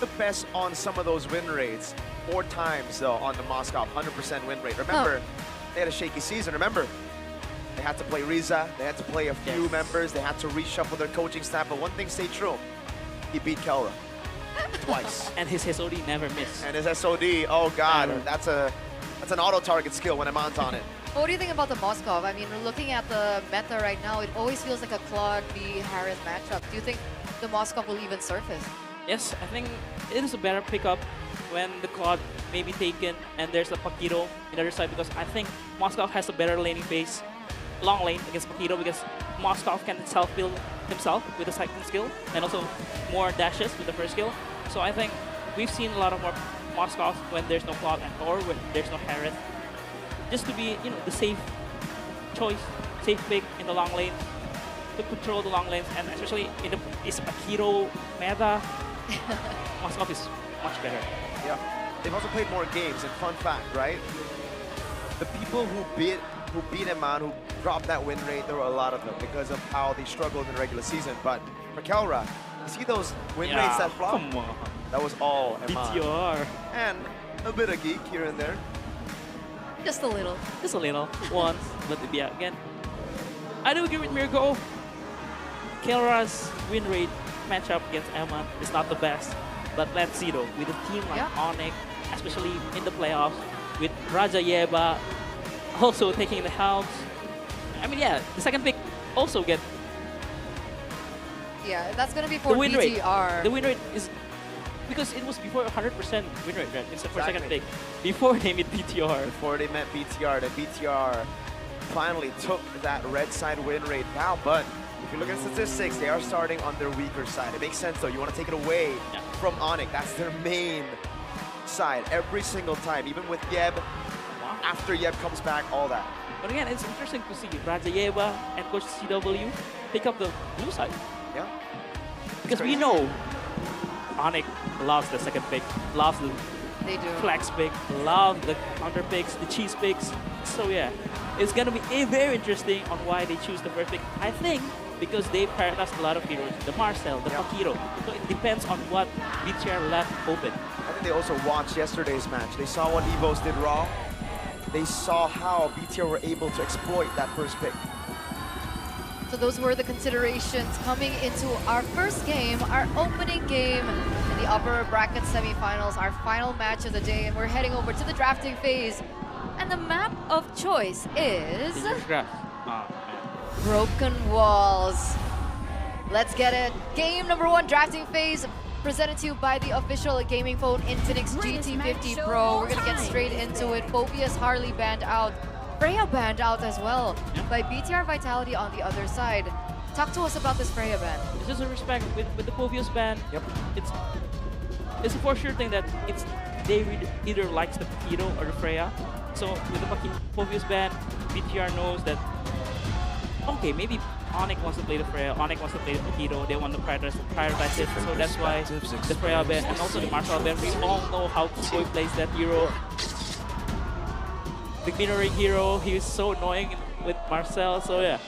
the best on some of those win rates. 4 times though on the Moscow, 100% win rate. Remember, they had a shaky season. Remember, they had to play Riza, they had to play a few members, they had to reshuffle their coaching staff, but one thing stayed true. He beat Kelra twice. And his SOD never missed. And his SOD, oh god, that's an auto-target skill when it mounts on it. What do you think about the Moscow? I mean, looking at the meta right now, it always feels like a Claude v Harris matchup. Do you think the Moscow will even surface? Yes, I think it is a better pickup when the Claude may be taken and there's a Paquito on the other side, because I think Moscow has a better laning phase, long lane against Paquito, because Moscow can self-build himself with the second skill and also more dashes with the first skill. So I think we've seen a lot of more Moscows when there's no Claude or when there's no Harris, just to be, you know, the safe choice, safe pick in the long lane, to control the long lanes, and especially in the Paquito meta, Moscow is much better. Yeah, they've also played more games, and fun fact, right? The people who beat him on, who dropped that win rate, there were a lot of them because of how they struggled in the regular season. But for Kelra, you see those win rates that flop? Come on. That was all Eman. BTR. And a bit of Geek here and there. Just a little. Just a little. Once. But yeah, again, I do agree with Mirko. Kelra's win rate matchup against Eman is not the best. But let's see though, with a team like ONIC, especially in the playoffs, with Raja Yeba also taking the helms. I mean, yeah, the second pick also get that's gonna be for the win rate. BTR. The win rate is because it was before 100% win rate, right? It's the first second pick before they met BTR. Before they met BTR, the BTR finally took that red side win rate now. But if you look at statistics, they are starting on their weaker side. It makes sense though. You want to take it away from ONIC. That's their main side every single time, even with Yeb. After Yeb comes back, all that. But again, it's interesting to see Raja Yeba and Coach CW pick up the blue side. Yeah. Because we know ONIC loves the second pick, loves the flex pick, loves the counter picks, the cheese picks. So yeah, it's gonna be very interesting on why they choose the first pick. I think because they prioritized a lot of heroes, the Marcel, the Paquito. So it depends on what BTR left open. I think they also watched yesterday's match. They saw what EVOS did raw. They saw how BTR were able to exploit that first pick. So those were the considerations coming into our first game, our opening game in the upper bracket semifinals, our final match of the day, and we're heading over to the drafting phase. And the map of choice is Broken Walls. Let's get it. Game number 1, drafting phase, presented to you by the official gaming phone Infinix GT50 Pro. We're gonna get straight into it. Phobia's Harley banned out. Freya banned out as well by BTR Vitality on the other side. Talk to us about this Freya ban. It's just a respect with the Phobia's ban. It's a for sure thing that they either likes the Paquito or the Freya. So with the Phobia's ban, BTR knows that okay, maybe ONIC wants to play the Freya, ONIC wants to play the Paquito, they want to prioritize it, so that's why the Freya ban and also the Marcel ban. We all know how Kiboy plays that hero. The mirroring hero, he is so annoying with Marcel, so yeah.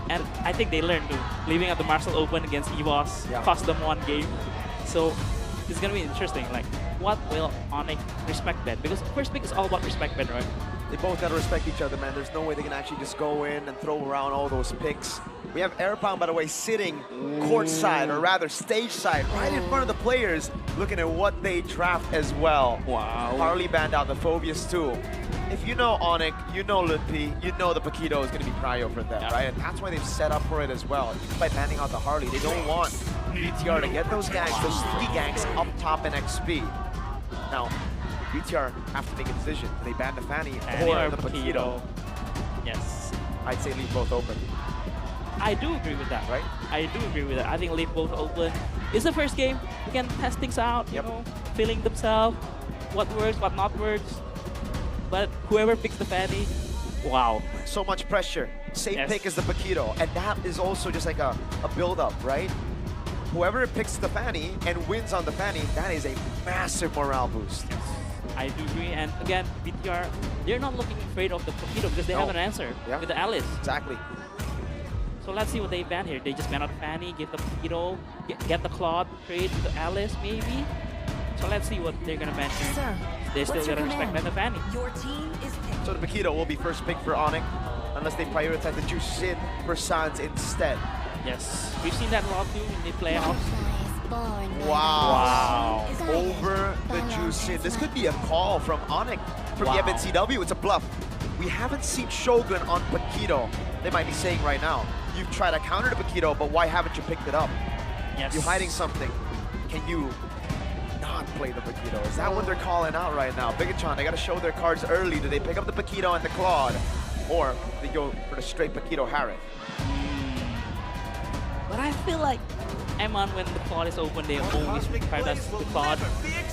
And I think they learned too, leaving out the Marcel open against EVOS, cost them 1 game. So it's gonna be interesting, like what will ONIC respect that? Because first pick is all about respect bet, right? They both gotta respect each other, man. There's no way they can actually just go in and throw around all those picks. We have Erpang, by the way, sitting courtside, or rather stage side, right in front of the players, looking at what they draft as well. Wow. Harley banned out the Phobias too. If you know ONIC, you know Lutpiii, you know the Paquito is gonna be prio for them, right? And that's why they've set up for it as well. By banning out the Harley, they don't want BTR to get those ganks, those 3 ganks up top in XP. Now, BTR have to make a decision. They ban the Fanny or the Paquito. Yes. I'd say leave both open. I do agree with that, right? I do agree with that. I think leave both open. It's the first game. We can test things out, you know, feeling themselves, what works, what not works. But whoever picks the Fanny, wow. So much pressure. Same pick as the Paquito. And that is also just like a build-up, right? Whoever picks the Fanny and wins on the Fanny, that is a massive morale boost. I do agree, and again, BTR, they're not looking afraid of the Paquito because they have an answer with the Alice. Exactly. So let's see what they ban here. They just ban out Fanny, give the Paquito, get the Claude, trade to the Alice maybe. So let's see what they're gonna ban here. Sir, They're still what's your gonna respect command? the Fanny. Your team is picked. So the Paquito will be first pick for ONIC, unless they prioritize the Jushin for Sans instead. Yes, we've seen that a lot too in the playoffs. Wow. Wow. Over the Jushin. This could be a call from ONIC, from Wow. the MNCW. It's a bluff. We haven't seen Shogun on Paquito. They might be saying right now, you've tried to counter the Paquito, but why haven't you picked it up? Yes. You're hiding something. Can you not play the Paquito? Is that what they're calling out right now? Bigachan, they got to show their cards early. Do they pick up the Paquito and the Claude? Or they go for the straight Paquito Harriet? But I feel like M1 when the Claude is open, they always prioritize the Claude.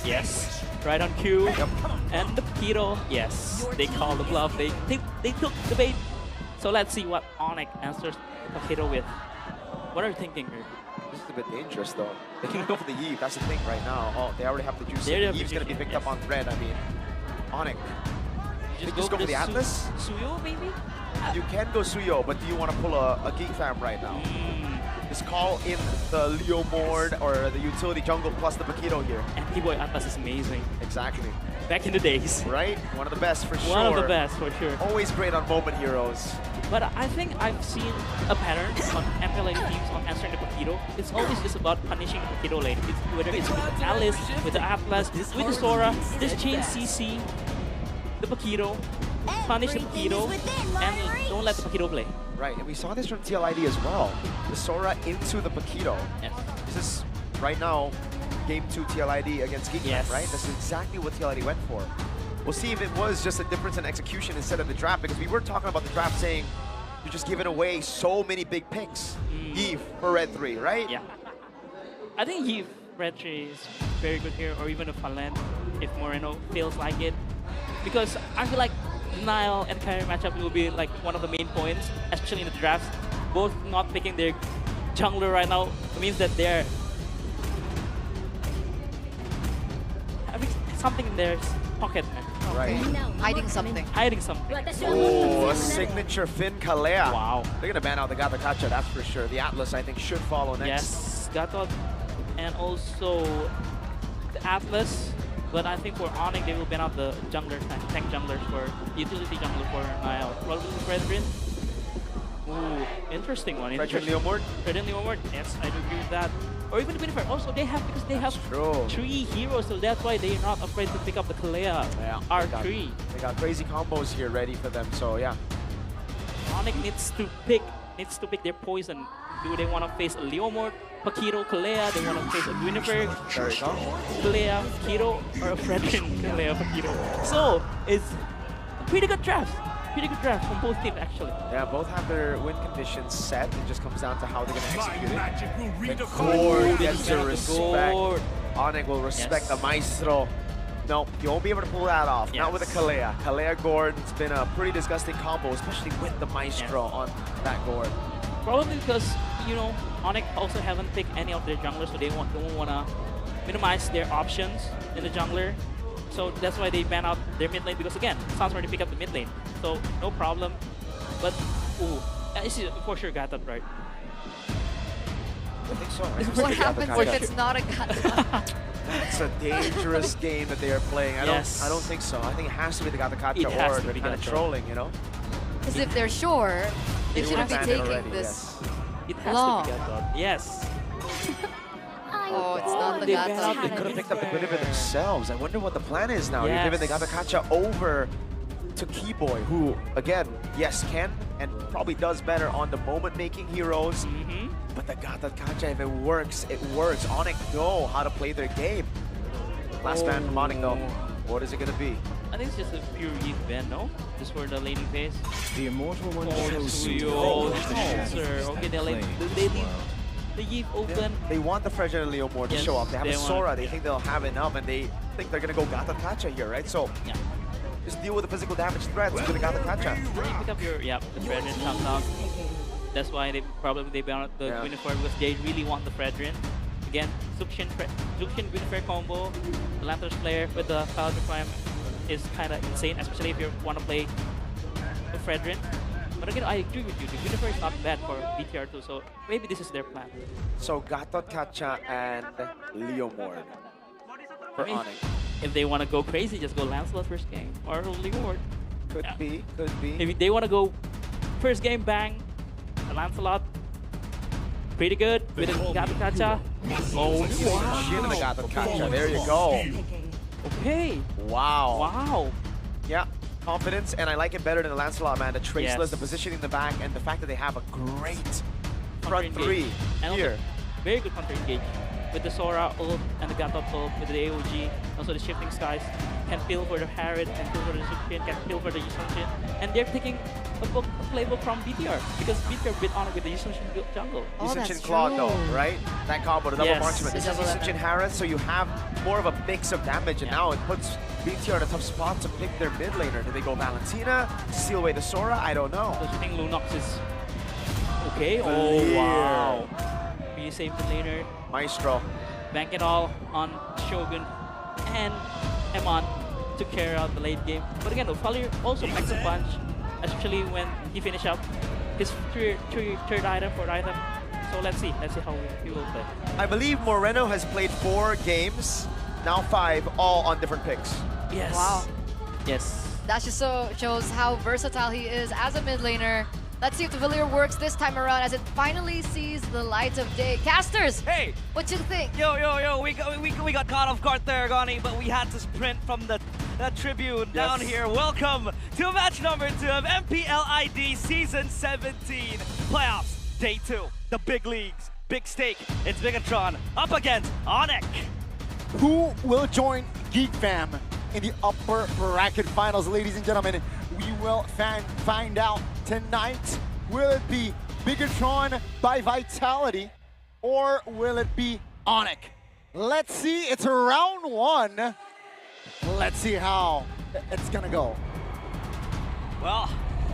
Yes. Right on cue. Yep. And the Paquito, yes. They call the bluff. They took the bait. So let's see what ONIC answers the Paquito with. What are you thinking here? This is a bit dangerous though. They can't go for the Yves. That's the thing right now. Oh, they already have the juice. They already have Yves the going to be juice, picked yes. up on red. I mean, ONIC. You Just go for the Atlas? Suyo maybe? You can go Suyo, but do you want to pull a Geek fam right now? Just call in the Leo Mord or the utility jungle plus the Paquito here. And Kiboy Atlas is amazing. Exactly. Back in the days. Right? One of the best for sure. One of the best for sure. Always great on moment heroes. But I think I've seen a pattern on MPL ID teams on answering the Paquito. It's always just about punishing the Paquito lane. It's, whether it's with Alice, with the Atlas, with the Sora, just change CC, the Paquito, punish the Paquito, and don't let the Paquito play. Right, and we saw this from TLID as well. The Sora into the Paquito. Yes. This is, right now, Game 2 TLID against Geek, Yes. right? That's exactly what TLID went for. We'll see if it was just a difference in execution instead of the draft, because we were talking about the draft saying you're just giving away so many big picks. Eve for Red 3, right? Yeah. I think he Red 3 is very good here, or even a Falan if Moreno feels like it. Because I feel like Nile and Kyrie matchup will be like one of the main points, especially in the drafts. Both not picking their jungler right now means that they're having something in their pocket, man. Right. Hiding something. Hiding something. Oh, a signature Finn Kalea. Wow. They're gonna ban out the Gata Kacha, that's for sure. The Atlas, I think, should follow next. Yes, Gatot, and also the Atlas. But I think for ONIC, they will ban out the jungler, tank junglers for utility jungler for Nile. Probably Fredrin. Ooh, interesting one. Fredrin Leomord? Fredrin Leomord. Yes, I do agree with that. Or even Winifred. Also, they have because they have true. 3 heroes, so that's why they're not afraid to pick up the Kalea Yeah, R3. They got crazy combos here ready for them, so yeah. ONIC needs to pick their poison. Do they want to face a Leomord, Paquito, Kalea? They want to face a Winifred, There you go. Kalea, Paquito, or a Fredrin, Kalea, Paquito. So it's a pretty good draft. Pretty good draft from both teams, actually. Yeah, both have their win conditions set. It just comes down to how they're going to execute it. The Gord gets the respect. ONIC will respect Yes. the Maestro. No, you won't be able to pull that off. Not with the Kalea. Kalea Gord, it's been a pretty disgusting combo, especially with the Maestro on that Gord. Probably because, you know, ONIC also haven't picked any of their junglers, so they don't want to minimize their options in the jungler. So that's why they ban out their mid lane, because again, Sans already pick up the mid lane. So no problem. But, ooh, this is for sure Gatot, right? I think so. I think What they got the happens if Kacha. it's not a Gata? It's a dangerous game that they are playing. I don't think so. I think it has to be the Gata It Kacha, has or to they're be kind of Gato. trolling, you know? Because if they're sure, they They shouldn't be would've banned it taking already, this. yes. It has Long. to be Gatot. Yes. Oh, it's not the They banned out Gata. They could have picked up the Winifred themselves. I wonder what the plan is now. You're giving the Gata Kacha over to Kiboy, who, again, yes, can and probably does better on the moment-making heroes. But the Gata Kacha, if it works, it works. ONIC know how to play their game. Last ban from ONIC, though. What is it going to be? I think it's just a pure Yeet ban, no? Just for the laning phase. The immortal one Oh, chose to Suyo. finish the Sir. shift Okay, they and leave claim the Yeet open. They want the Fredrin and Leo more to Yes, show up. They have they a want Sora. it, They yeah. think they'll have enough, and they think they're going to go Gata Kacha here, right? So Yeah. just deal with the physical damage threats with the Gata Kacha. Then you pick up your, the Fredrin comes out. That's why they probably ban out the Yeah. Winifred, because they really want the Fredrin. Again, Zuxin Winifred combo, the Lanthor's player with the Cloud requirement is kind of insane, especially if you want to play the Fredrin. But again, I agree with you. The universe is not bad for BTR too, so maybe this is their plan. So Gatot Kacha and Leomord for I mean, ONIC. if they want to go crazy, just go Lancelot first game or Leeward. Could be, could be. Maybe they want to go first game, bang, Lancelot. Pretty good with the Gatot Kacha. Oh, wow. Shit in the Gatot Kacha. There you go. Okay. Wow. Wow. Yeah. Confidence, and I like it better than the Lancelot, man. The traceless, Yes. the positioning in the back, and the fact that they have a great front Counter three engage. And here. Also, very good counter engage. With the Sora ult and the Gatot ult, with the AOG, also the shifting skies, can peel for the Harriet, can peel for the Zuchin, can peel for the Yusungshin. And they're taking a playbook from BTR, because BTR bit on it with the Yusungshin jungle. Oh, that's Yusungshin Claw though, true. right? That combo, the double Yes. marksman. This The is double Yusungshin MM. Harris, so you have more of a mix of damage, and now it puts BTR in a tough spot to pick their mid laner. Do they go Valentina, steal away the Sora? I don't know. So I think Lunox is okay. Clear. Oh, wow. Really saved the laner. Maestro. Bank it all on Shogun and Emon to carry out the late game. But again, Ufali also packs a punch, especially when he finished up his third item, fourth item. So let's see how he will play. I believe Moreno has played 4 games, now 5, all on different picks. Yes. Wow. Yes. That just shows how versatile he is as a mid laner. Let's see if the Villier works this time around as it finally sees the light of day. Casters, Hey! what you think? Yo, we got caught off guard there, Gani, but we had to sprint from the tribune down here. Welcome to match number 2 of MPL ID Season 17 Playoffs, Day 2. The big leagues, big stake. It's Bigatron up against ONIC. Who will join Geek Fam in the upper bracket finals, ladies and gentlemen? We will find out tonight. Will it be Bigatron by Vitality, or will it be ONIC? Let's see, it's round 1. Let's see how it's gonna go. Well,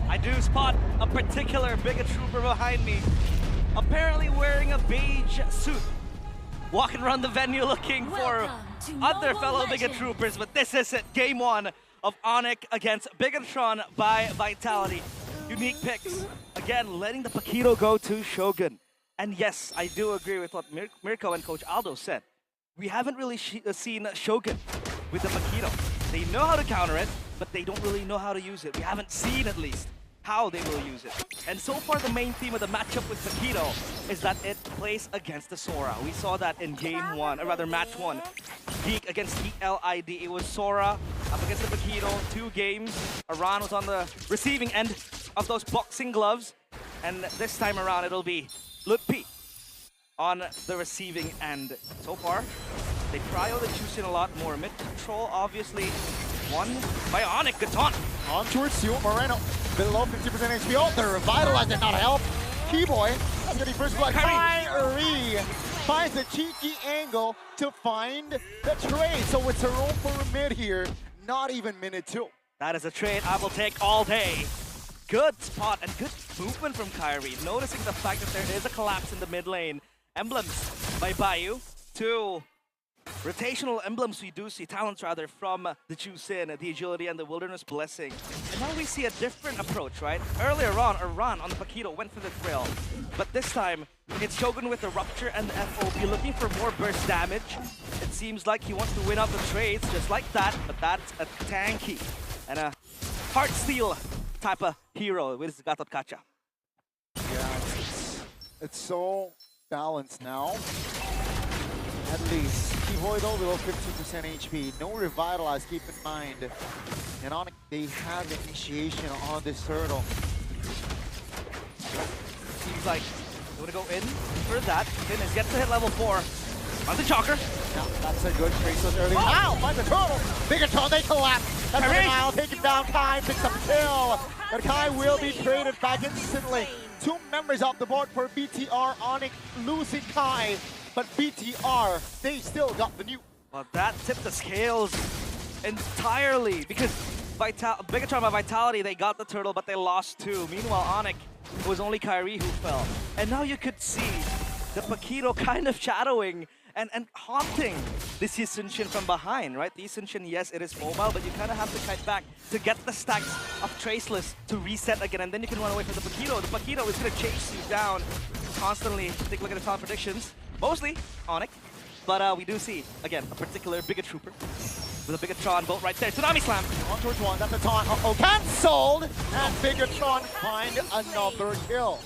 I do spot a particular Bigot Trooper behind me, apparently wearing a beige suit, walking around the venue looking for other fellow Bigot Troopers, but this is it. Game 1 of ONIC against Bigatron by Vitality. Unique picks. Again, letting the Paquito go to Shogun. And yes, I do agree with what Mirko and Coach Aldo said. We haven't really seen Shogun with the Paquito. They know how to counter it, but they don't really know how to use it. We haven't seen, at least, how they will use it. And so far, the main theme of the matchup with Paquito is that it plays against the Sora. We saw that in game 1, or rather match 1. Geek against TLID. It was Sora up against the Paquito. 2 games. Aran was on the receiving end of those boxing gloves. And this time around, it'll be Lutpiii on the receiving end. So far, they prio the Jiizee a lot more. Mid control, obviously, won by ONIC. Gaton. On towards you, Moreno, below 50% HP. Oh, the Revitalize did not help. Kiboy, that's getting first blood. Kyrie finds a cheeky angle to find the trade. So it's a roll for a mid here, not even minute 2. That is a trade I will take all day. Good spot and good movement from Kyrie, noticing the fact that there is a collapse in the mid lane. Emblems by Bayou. 2 rotational emblems we do see, talents rather, from the Jiizee, the agility and the wilderness blessing. And now we see a different approach, right? Earlier on, Aran on the Paquito went for the thrill. But this time, it's Shogun with the rupture and the FOB looking for more burst damage. It seems like he wants to win out the trades just like that, but that's a tanky and a heart steel type of hero with Gatot Kacha. Yeah, it's so balanced now. At least. Kiboy though below 50% HP. No Revitalize, keep in mind. And ONIC, they have initiation on this turtle. Seems like they want to go in for that. Finish gets to hit level 4. On the Chalker. Now, that's a good traceless early. Now, find the turtle. Bigatron, they collapse. That's Kyrie. I'll take it down. Kai picks up a kill. But Kai will be traded back instantly. 2 members off the board for BTR. ONIC losing Kai. But BTR, they still got the new. Well, that tipped the scales entirely because Bigatron by Vitality, they got the turtle, but they lost 2. Meanwhile, ONIC, it was only Kyrie who fell. And now you could see the Paquito kind of shadowing and haunting the Jiizee from behind, right? The Jiizee, yes, it is mobile, but you kind of have to kite back to get the stacks of Traceless to reset again, and then you can run away from the Paquito. The Paquito is going to chase you down constantly. Take a look at the top predictions. Mostly ONIC, but we do see, again, a particular Bigot Trooper with a Bigatron bolt right there. Tsunami Slam! 1 towards 1, that's a taunt. Uh-oh, cancelled! And Bigatron find another kill.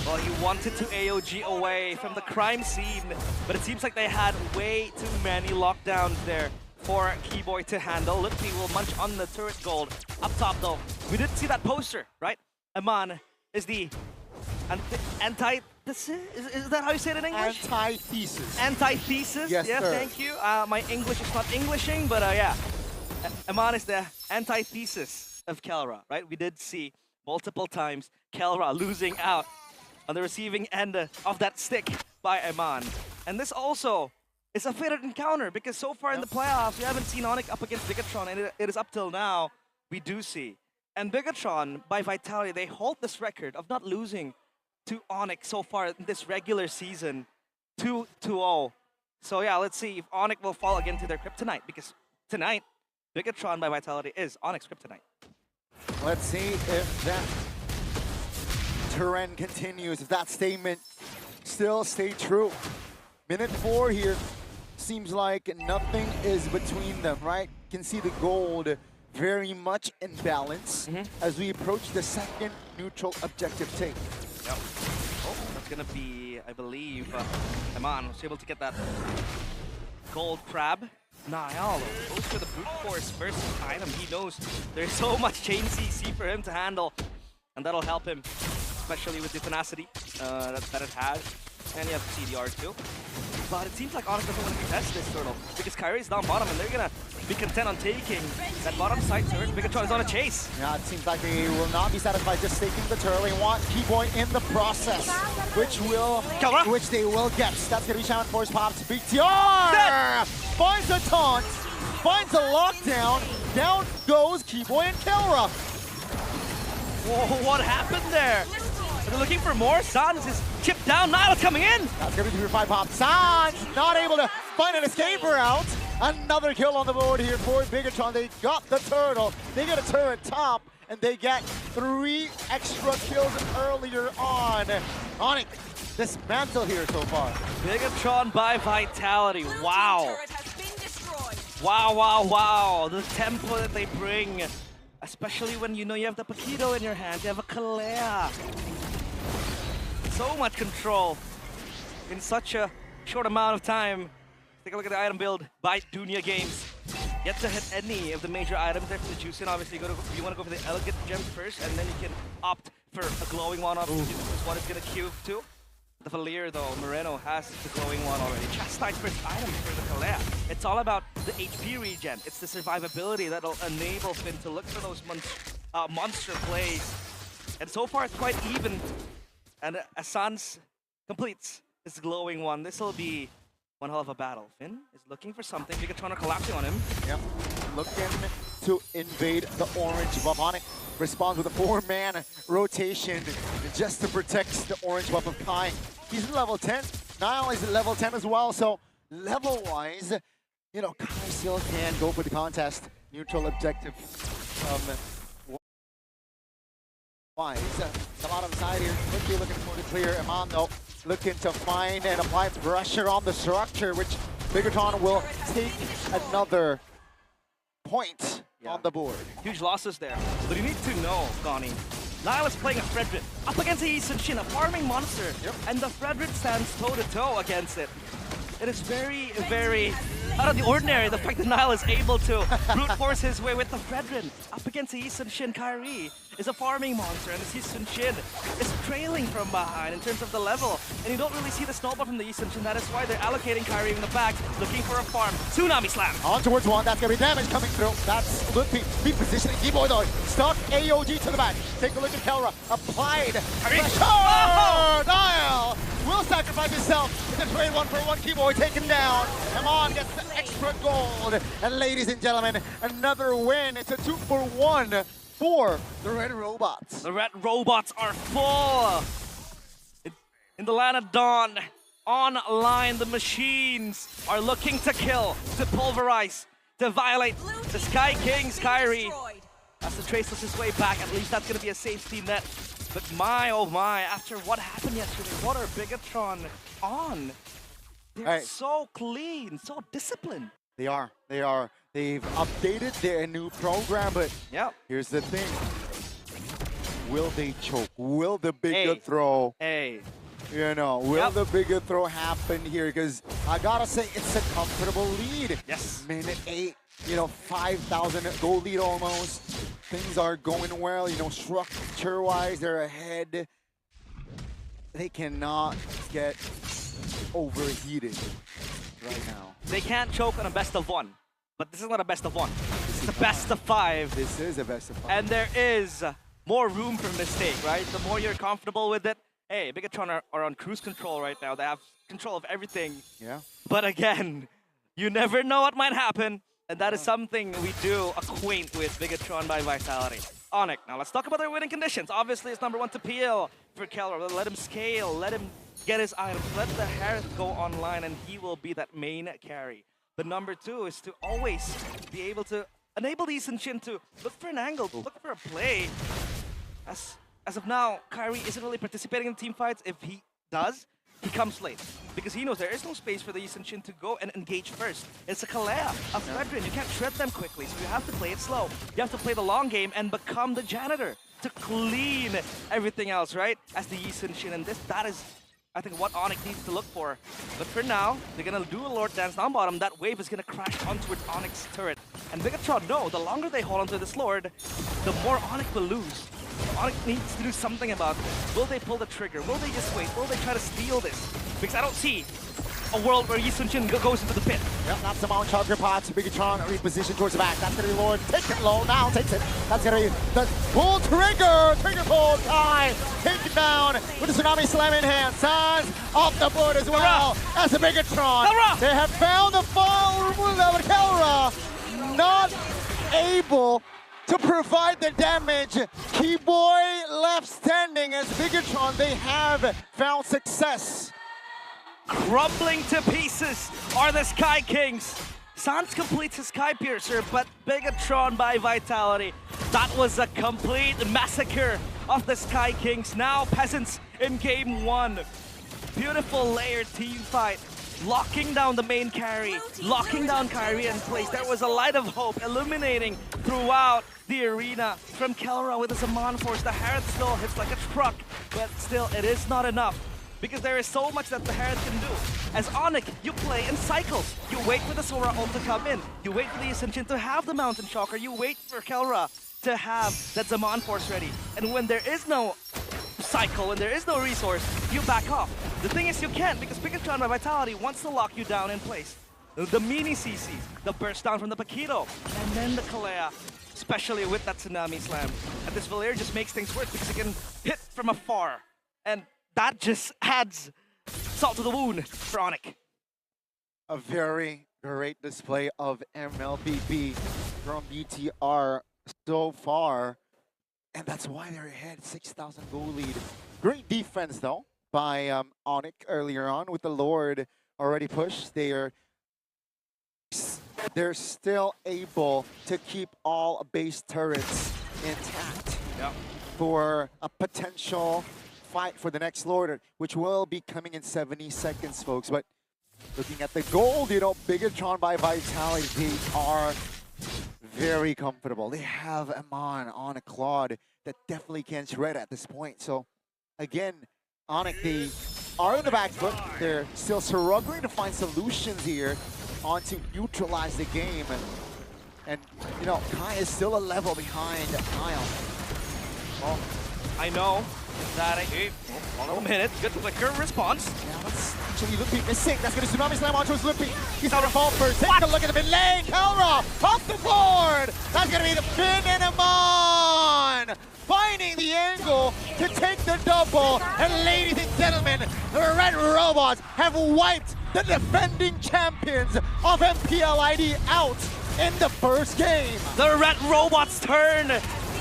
Well, he wanted to AOG away from the crime scene, but it seems like they had way too many lockdowns there for Kiboy to handle. Lutpiii will munch on the turret gold. Up top though, we did see that poster, right? Aman is the antithesis? Is that how you say it in English? Antithesis. Antithesis? Yes, yeah, sir. thank you. My English is not Englishing, but yeah. Aman is the antithesis of Kelra, right? We did see multiple times Kelra losing out on the receiving end of that stick by Aman. And this also is a fated encounter because so far in the playoffs, we haven't seen ONIC up against Bigatron, and it is up till now we do see. And Bigatron, by Vitality, they hold this record of not losing to ONIC so far in this regular season, 2-0. So yeah, let's see if ONIC will fall again to their kryptonite, because tonight, Bigatron by Vitality is ONIC's kryptonite. Let's see if that trend continues, if that statement still stay true. Minute 4 here. Seems like nothing is between them, right? Can see the gold very much in balance as we approach the second neutral objective take. Yep. Oh, that's gonna be, I believe, Aman was able to get that gold crab. Niall goes for the brute force first item. He knows there's so much chain CC for him to handle, and that'll help him, especially with the tenacity that it has. And you have CDR too. But it seems like ONIC doesn't want to contest this turtle because Kyrie's down bottom and they're gonna be content on taking that bottom side turret. Bigatron is on a chase. Yeah, it seems like they will not be satisfied just taking the turtle. They want Kiboy in the process, which they will get. That's gonna be Shaman Force Pops. BTR finds a taunt, finds a lockdown. Down goes Kiboy and Kelra. Whoa, what happened there? They're looking for more. Sans is chipped down. Niall's coming in. That's gonna be 3-5 pop. Sans not able to find an escape route. Another kill on the board here for Bigatron. They got the turtle. They get a turret top, and they get 3 extra kills earlier on. ONIC dismantle here so far. Bigatron by Vitality. Wow. Wow, wow, wow. The tempo that they bring, especially when you know you have the Paquito in your hand, you have a Kalea. So much control in such a short amount of time. Take a look at the item build by Dunya Games. Yet to hit any of the major items there for the Juicing. Obviously, you want to go for the Elegant Gem first, and then you can opt for a glowing one off. This one is going to queue too. The Valier, though, Moreno has the glowing one already. Chastise first item for the Kalea. It's all about the HP regen. It's the survivability that'll enable Finn to look for those monster plays. And so far, it's quite even. And as Sans completes his glowing one, this will be one hell of a battle. Finn is looking for something. Bigatron are collapsing on him. Yep. Looking to invade the orange buff. ONIC responds with a 4-man rotation just to protect the orange buff of Kai. He's level 10. Niall is at level 10 as well. So level-wise, you know, Kai still can go for the contest. Neutral objective. Wise. The bottom side here, Lutpiii looking for the clear. Aman though, looking to find and apply pressure on the structure, which Bigatron will take another point on the board. Huge losses there. But you need to know, Connie, Niall is playing a Fredrin up against the Jiizee, a farming monster. And the Fredrin stands toe-to-toe against it. It is very, very out of the ordinary, the fact that Niall is able to brute force his way with the Fredrin up against the Jiizee. Kyrie is a farming monster, and the Jiizee is trailing from behind in terms of the level. And you don't really see the snowball from the Jiizee. That is why they're allocating Kyrie in the back, looking for a farm. Tsunami Slam! On towards one, that's gonna be damage coming through. That's Lutpiii repositioning Kiboy though. Stuck AOG to the back. Take a look at Kelra. Applied pressure! Oh! Niall will sacrifice himself. It's a trade 1-for-1. Kiboy taken down. Aman gets the extra gold. And ladies and gentlemen, another win. It's a 2-for-1 for the Red Robots. The Red Robots are full. In the land of dawn, online. The machines are looking to kill, to pulverize, to violate the Sky Kings. Kairi has to trace his way back. At least that's going to be a safety net. But my, oh my, after what happened yesterday, what are Bigatron on? They're so clean, so disciplined. They are. They are. They've updated their new program, but here's the thing. Will they choke? Will the bigger throw? You know, will the bigger throw happen here? Because I gotta say, it's a comfortable lead. Yes. Minute 8, you know, 5,000 goal lead almost. Things are going well, you know, structure-wise, they're ahead. They cannot get overheated right now. They can't choke on a best of 1, but this is not a best of 1. It's a best of 5. This is a best of 5. And there is more room for mistake, right? The more you're comfortable with it. Hey, Bigatron are on cruise control right now. They have control of everything. Yeah. But again, you never know what might happen. And that is something we do acquaint with Bigatron by Vitality. ONIC, now let's talk about their winning conditions. Obviously, it's number 1 to peel for Keller. Let him scale, let him get his items, let the Harris go online, and he will be that main carry. But number 2 is to always be able to enable Easonshin to look for an angle, look for a play. As of now, Kairi isn't really participating in team fights. If he does, he comes late. Because he knows there is no space for the Easonshin to go and engage first. It's a Kalea, a Fredrin. You can't shred them quickly, so you have to play it slow. You have to play the long game and become the janitor to clean everything else, right? As the Easonshin, and that is, I think, what ONIC needs to look for. But for now, they're gonna do a Lord Dance down bottom. That wave is gonna crash onto ONIC's turret. And Bigatron know, the longer they hold onto this Lord, the more ONIC will lose. ONIC needs to do something about this. Will they pull the trigger? Will they just wait? Will they try to steal this? Because I don't see a world where Easonshin goes into the pit. Yep, that's the Mount Chugger pot. Bigatron reposition towards the back. That's going to be Lord. Takes it low. Now takes it. That's going to be the pull trigger. Trigger pull. Kai taken down with the Tsunami Slam in hand. Sans off the board as well. That's a Bigatron. They have found the fall. Kelra not able to provide the damage. Kiboy left standing as Bigatron. They have found success. Crumbling to pieces are the Sky Kings. Sans completes his Sky Piercer, but Bigatron by Vitality. That was a complete massacre of the Sky Kings. Now Peasants in game 1. Beautiful layered team fight. Locking down the main carry, locking down Kairi in place. There was a light of hope illuminating throughout the arena from Kelra with his Zaman Force. The Harrod still hits like a truck, but still it is not enough because there is so much that the Harrod can do. As ONIC, you play in cycles. You wait for the Sora ult to come in. You wait for the Ascension to have the Mountain Shocker. You wait for Kelra to have that Zaman Force ready. And when there is no cycle, when there is no resource, you back off. The thing is you can't because Bigatron by Vitality wants to lock you down in place. The mini CCs, the burst down from the Paquito, and then the Kalea, especially with that Tsunami Slam. And this Valier just makes things worse because it can hit from afar. And that just adds salt to the wound for ONIC. A very great display of MLBB from BTR so far. And that's why they're ahead, 6,000 goal lead. Great defense though by ONIC earlier on with the Lord already pushed. They're still able to keep all base turrets intact for a potential fight for the next Lord, which will be coming in 70 seconds, folks. But looking at the gold, you know, Bigatron by Vitality, they are very comfortable. They have Amon on a Claude that definitely can shred at this point. So again, ONIC, they are in the back foot. They're still struggling to find solutions here on to neutralize the game. And you know, Kai is still a level behind Kyle. Well, I know that a minute, good quicker response. Yeah, that's actually Lutpiii missing. That's gonna Tsunami Slam onto his Lutpiii. He's gonna fall first. Take a look at the mid lane. Kelra off the board. That's gonna be the pin and Amon finding the angle to take the double. And ladies and gentlemen, the Red Robots have wiped the defending champions of MPL ID out in the first game. The Red Robots turn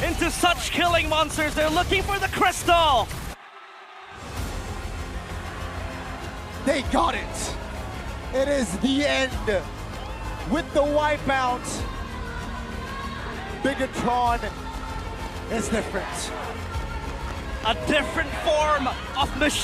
into such killing monsters. They're looking for the crystal. They got it. It is the end. With the wipeout, Bigatron is different. A different form of machine.